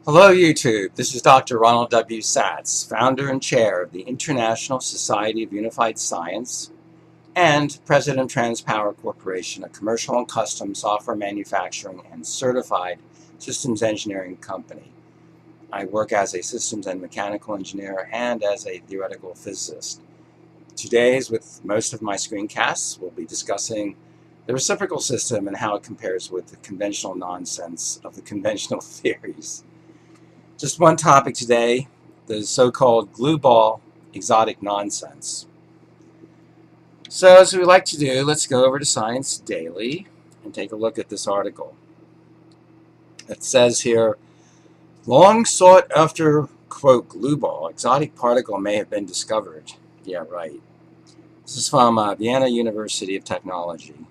Hello YouTube, this is Dr. Ronald W. Satz, founder and chair of the International Society of Unified Science and president of TransPower Corporation, a commercial and custom software manufacturing and certified systems engineering company. I work as a systems and mechanical engineer and as a theoretical physicist. Today, as with most of my screencasts, we'll be discussing the reciprocal system and how it compares with the conventional nonsense of the conventional theories. Just one topic today, the so-called Glueball exotic nonsense. So as we like to do, let's go over to Science Daily and take a look at this article. It says here, long sought after, quote, Glueball, exotic particle may have been discovered. Yeah, right. This is from Vienna University of Technology.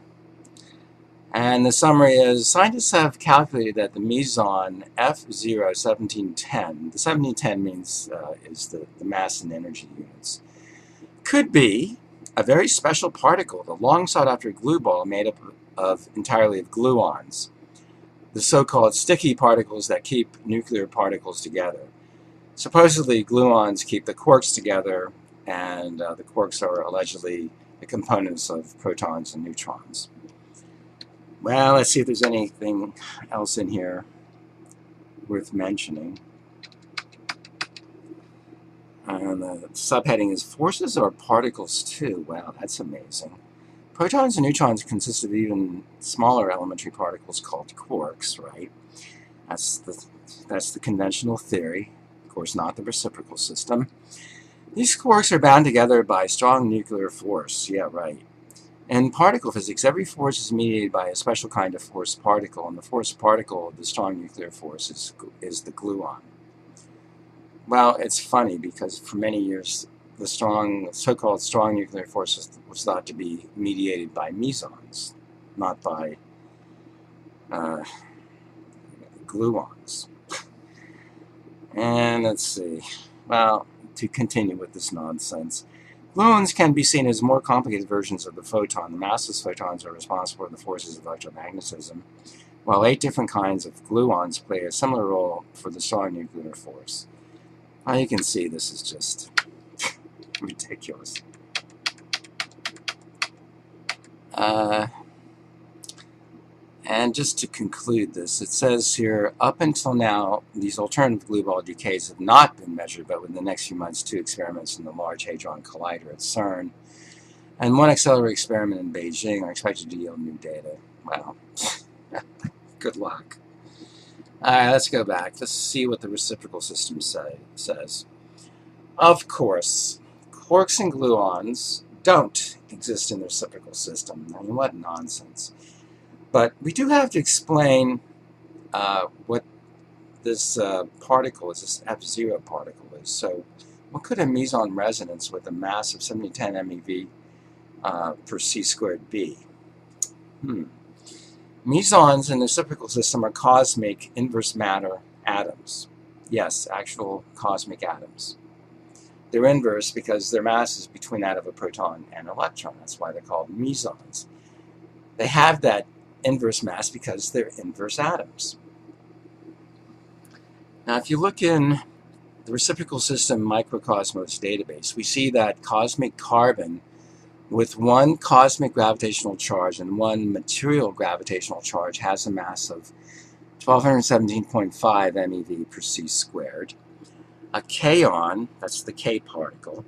And the summary is, scientists have calculated that the meson F0-1710, the 1710 means is the mass and energy units, could be a very special particle, the long sought after glue ball made up of entirely of gluons, the so-called sticky particles that keep nuclear particles together. Supposedly, gluons keep the quarks together, and the quarks are allegedly the components of protons and neutrons. Well, let's see if there's anything else in here worth mentioning. And the subheading is forces or particles too. Wow, that's amazing. Protons and neutrons consist of even smaller elementary particles called quarks, right? That's the conventional theory. Of course, not the reciprocal system. These quarks are bound together by strong nuclear force. Yeah, right. In particle physics, every force is mediated by a special kind of force particle, and the force particle of the strong nuclear force is the gluon. Well, it's funny because for many years the so-called strong nuclear force was thought to be mediated by mesons, not by gluons. And let's see. Well, to continue with this nonsense, gluons can be seen as more complicated versions of the photon. The massless photons are responsible for the forces of electromagnetism, while 8 different kinds of gluons play a similar role for the strong nuclear force. Now you can see this is just ridiculous. And just to conclude this, it says here, up until now, these alternative Glueball decays have not been measured, but within the next few months, 2 experiments in the Large Hadron Collider at CERN and 1 accelerator experiment in Beijing are expected to yield new data. Wow. Good luck. All right, let's go back. Let's see what the reciprocal system says. Of course, quarks and gluons don't exist in the reciprocal system. I mean, what nonsense. But we do have to explain what this particle is, this F0 particle is. So what could a meson resonance with a mass of 7010 MeV per c squared be? Mesons in the reciprocal system are cosmic inverse matter atoms. Yes, actual cosmic atoms. They're inverse because their mass is between that of a proton and an electron. That's why they're called mesons. They have that inverse mass because they're inverse atoms. Now, if you look in the reciprocal system microcosmos database, we see that cosmic carbon with 1 cosmic gravitational charge and 1 material gravitational charge has a mass of 1217.5 MeV per c squared. A kaon, that's the K particle,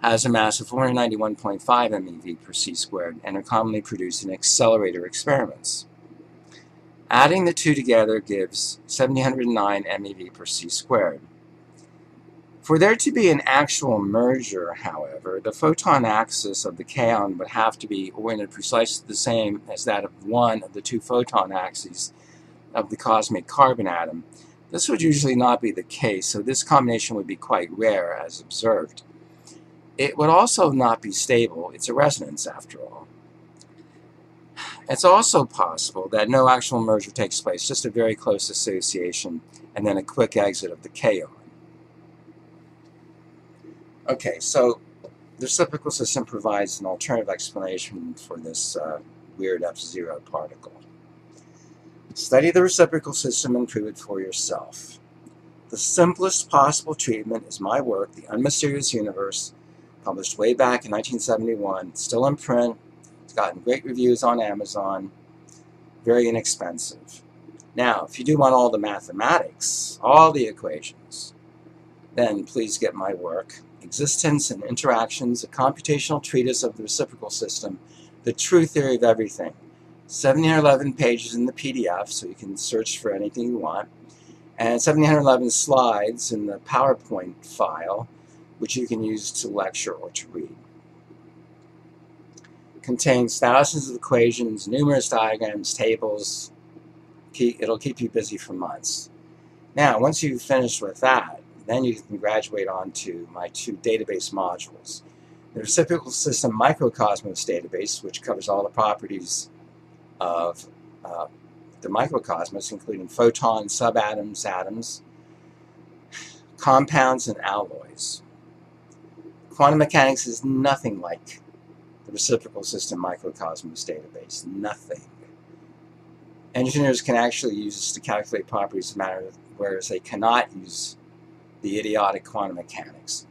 has a mass of 491.5 MeV per c squared and are commonly produced in accelerator experiments. Adding the 2 together gives 709 MeV per c squared. For there to be an actual merger, however, the photon axis of the kaon would have to be oriented precisely the same as that of one of the 2 photon axes of the cosmic carbon atom. This would usually not be the case, so this combination would be quite rare as observed. It would also not be stable. It's a resonance after all. It's also possible that no actual merger takes place, just a very close association and then a quick exit of the kaon. Okay, so the reciprocal system provides an alternative explanation for this weird F0 particle. Study the reciprocal system and prove it for yourself. The simplest possible treatment is my work, The Unmysterious Universe, published way back in 1971. It's still in print. It's gotten great reviews on Amazon. Very inexpensive. Now, if you do want all the mathematics, all the equations, then please get my work, Existence and Interactions, a computational treatise of the reciprocal system, the true theory of everything. 711 pages in the PDF, so you can search for anything you want, and 711 slides in the PowerPoint file, which you can use to lecture or to read. It contains thousands of equations, numerous diagrams, tables. It'll keep you busy for months. Now, once you've finished with that, then you can graduate on to my 2 database modules. The Reciprocal System Microcosmos database, which covers all the properties of the microcosmos, including photons, subatoms, atoms, compounds, and alloys. Quantum mechanics is nothing like the Reciprocal System Microcosmos database. Nothing. Engineers can actually use this to calculate properties of matter, whereas they cannot use the idiotic quantum mechanics.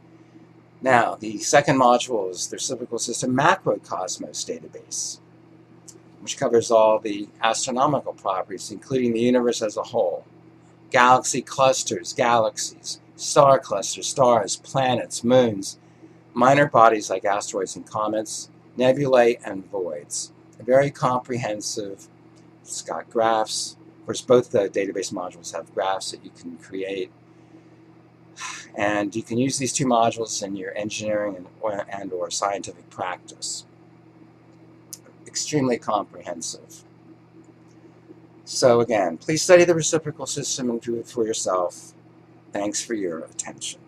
Now, the second module is the Reciprocal System Macrocosmos database, which covers all the astronomical properties, including the universe as a whole. Galaxy clusters, galaxies, star clusters, stars, planets, moons, minor bodies like asteroids and comets, nebulae, and voids. Very comprehensive. It's got graphs. Of course, both the database modules have graphs that you can create. And you can use these 2 modules in your engineering and or scientific practice. Extremely comprehensive. So again, please study the reciprocal system and do it for yourself. Thanks for your attention.